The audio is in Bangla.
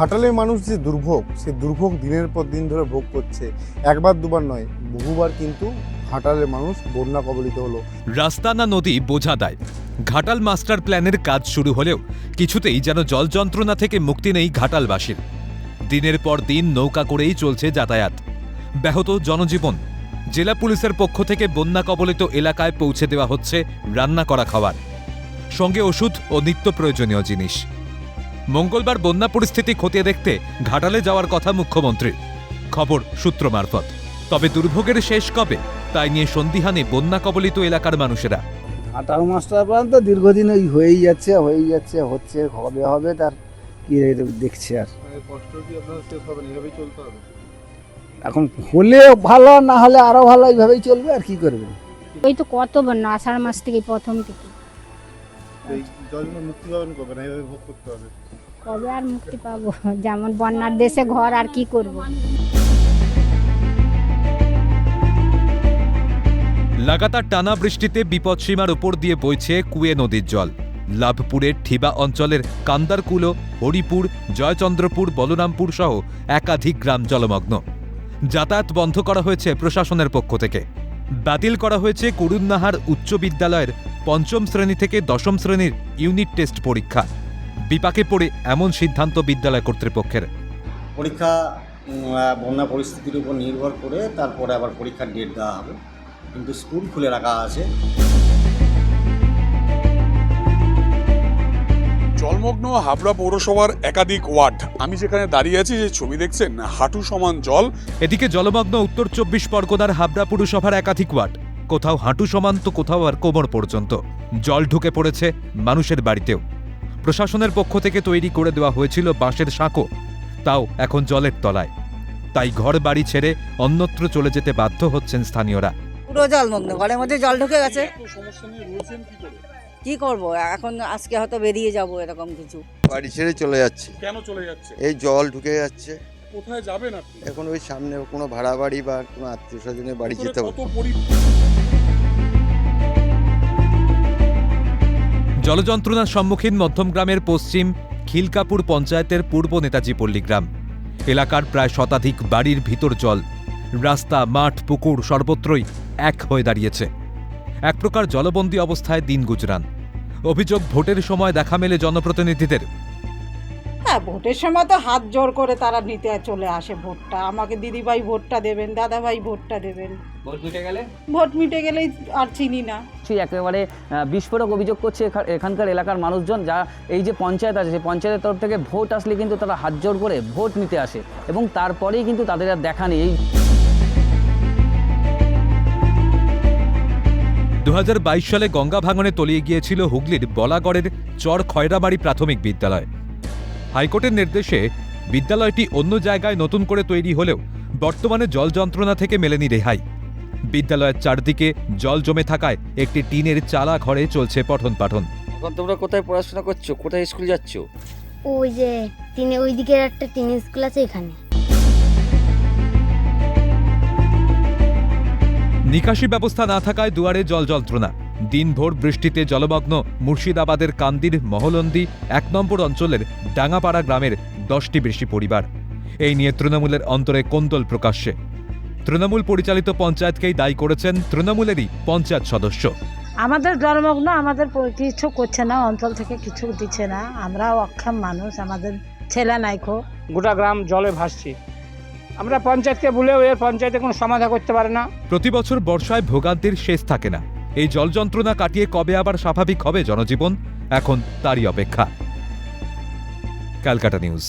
ঘাটালের মানুষ যে দুর্ভোগ, সে দুর্ভোগ দিনের পর দিন ধরে ভোগ করছে। একবার দুবার নয়, বহুবার কিন্তু ঘাটালের মানুষ বন্যা কবলিত হলো। রাস্তা না নদী বোঝা দেয়। ঘাটাল মাস্টার প্ল্যানের কাজ শুরু হলেও কিছুতেই যেন জল যন্ত্রণা থেকে মুক্তি নেই ঘাটালবাসীর। দিনের পর দিন নৌকা করেই চলছে যাতায়াত, ব্যাহত জনজীবন। জেলা পুলিশের পক্ষ থেকে বন্যা কবলিত এলাকায় পৌঁছে দেওয়া হচ্ছে রান্না করা খাবার, সঙ্গে ওষুধ ও নিত্য প্রয়োজনীয় জিনিস। মঙ্গলবার বন্যা পরিস্থিতি খতিয়ে দেখতে ঘাটালে যাওয়ার কথা মুখ্যমন্ত্রীর, খবর সূত্র মারফত। তবে দুর্ভোগের শেষ কবে তাই নিয়ে সন্দিহানে বন্যা কবলিত এলাকার মানুষেরা। ঘাটাল মাস্টার প্ল্যান তো দীর্ঘদিন ওই হয়েই যাচ্ছে হচ্ছে হবে তার কি দেখছে আর এখন হলে ভালো, না হলে আরো ভালো, এইভাবেই চলবে আর কি করবে। ওই তো কত বন্যা, আষাঢ় মাস থেকে প্রথম থেকে। কবে আর মুক্তি পাবো? যেমন বন্যার দেশে ঘর, আর কি করব। লাগাতার টানা বৃষ্টিতে বিপদসীমার উপর দিয়ে বইছে কুয়ে নদীর জল। লাভপুরের ঠিবা অঞ্চলের কান্দারকুলো, হরিপুর, জয়চন্দ্রপুর, বলরামপুর সহ একাধিক গ্রাম জলমগ্ন। যাতায়াত বন্ধ করা হয়েছে প্রশাসনের পক্ষ থেকে। বাতিল করা হয়েছে করুণনাহার উচ্চ বিদ্যালয়ের ৫ম শ্রেণী থেকে ১০ম শ্রেণীর ইউনিট টেস্ট পরীক্ষা। বিপাকে পড়ে এমন সিদ্ধান্ত বিদ্যালয় কর্তৃপক্ষের। পরীক্ষা বন্যা পরিস্থিতির উপর নির্ভর করে তারপরে আবার পরীক্ষার ডেট দেওয়া হবে, কিন্তু স্কুল খুলে রাখা আছে। জলমগ্ন হাবড়া পৌরসভার একাধিক ওয়ার্ড। আমি যেখানে দাঁড়িয়ে আছি, যে ছবি দেখছেন, হাঁটু সমান জল। এদিকে জলমগ্ন উত্তর ২৪ পরগনার হাবড়া পুরসভার একাধিক ওয়ার্ড, কোথাও হাঁটু সমান তো কোথাও আর কোমর পর্যন্ত। জল ঢুকে পড়েছে মানুষের বাড়িতেও। প্রশাসনের পক্ষ থেকে তৈরি করে দেওয়া হয়েছিল বাঁশের সাঁকো, তাও এখন জলের তলায়। তাই ঘর বাড়ি ছেড়ে অন্যত্র চলে যেতে বাধ্য হচ্ছেন স্থানীয়রা। পুরো জলমগ্ন, ঘরের মধ্যে জল ঢুকে গেছে। কি করব এখন, আজকে হয়তো বেরিয়ে যাব, এরকম কিছু। বাড়ি ছেড়ে চলে যাচ্ছে। কেন চলে যাচ্ছে? এই জল ঢুকে যাচ্ছে। কোথায় যাবেন আপনি? এখন ওই সামনে কোনো ভাড়া বাড়ি বা কোনো আত্মীয় স্বজনের বাড়ি যেতে হবে। জলযন্ত্রণার সম্মুখীন মধ্যমগ্রামের পশ্চিম খিলকাপুর পঞ্চায়েতের পূর্ব নেতাজি পল্লী গ্রাম এলাকার প্রায় শতাধিক বাড়ির ভিতর জল। রাস্তা, মাঠ, পুকুর সর্বত্রই এক হয়ে দাঁড়িয়েছে। এক প্রকার জলবন্দী অবস্থায় দিন গুজরান। অভিযোগ, ভোটের সময় দেখা মেলে জনপ্রতিনিধিদের। হ্যাঁ, ভোটের সময় তো হাত জোর করে তারা নিতে চলে আসে ভোটটা। আমাকে দিদিভাই ভোটটা দেবেন, দাদাভাই ভোটটা দেবেন। ভোট মিটে গেলেই আর চিনি না। একেবারে বিস্ফোরক অভিযোগ করছে এখানকার এলাকার মানুষজন, যা এই যে পঞ্চায়েত আছে, সেই পঞ্চায়েতের তরফ থেকে ভোট আসলে কিন্তু তারা হাত জোর করে ভোট নিতে আসে এবং তারপরেই কিন্তু তাদের আর দেখা নেই। ২০২২ সালে গঙ্গা ভাঙনে তলিয়ে গিয়েছিল হুগলির বলাগড়ের চর খয়রাবাড়ি প্রাথমিক বিদ্যালয়। হাইকোর্টের নির্দেশে বিদ্যালয়টি অন্য জায়গায় নতুন করে তৈরি হলেও বর্তমানে জল যন্ত্রণা থেকে মেলেনি রেহাই। বিদ্যালয়ের চারদিকে জল জমে থাকায় একটি টিনের চালা ঘরে চলছে পঠন পাঠন। এখন তোমরা কোথায় পড়াশোনা করছো, কোথায় স্কুল যাচ্ছ? ওই যে ওই দিকের একটা টিন স্কুল আছে, এখানে। নিকাশি ব্যবস্থা না থাকায় দুয়ারে জল যন্ত্রণা। দিনভর বৃষ্টিতে জলমগ্ন মুর্শিদাবাদের কান্দির মহলন্দি ১ নম্বর অঞ্চলের ডাঙ্গাপাড়া গ্রামের ১০টি বেশি পরিবার। এই নিয়ে তৃণমূলের অন্তরে কোন্দল প্রকাশ্যে। তৃণমূল পরিচালিত পঞ্চায়েতকেই দায়ী করেছেন তৃণমূলেরই পঞ্চায়েত সদস্য। আমাদের জলমগ্ন, আমাদের কিছু করছে না, অঞ্চল থেকে কিছু দিচ্ছে না। আমরা অক্ষম মানুষ, আমাদের ছেলে নাইখো। গোটা গ্রাম জলে ভাসছি। আমরা পঞ্চায়েতকে বলেও এর পঞ্চায়েতে কোনো সমাধান করতে পারে না। প্রতি বছর বর্ষায় ভোগান্তির শেষ থাকে না। এই জল যন্ত্রণা কাটিয়ে কবে আবার স্বাভাবিক হবে জনজীবন, এখন তারই অপেক্ষা। ক্যালকাটা নিউজ।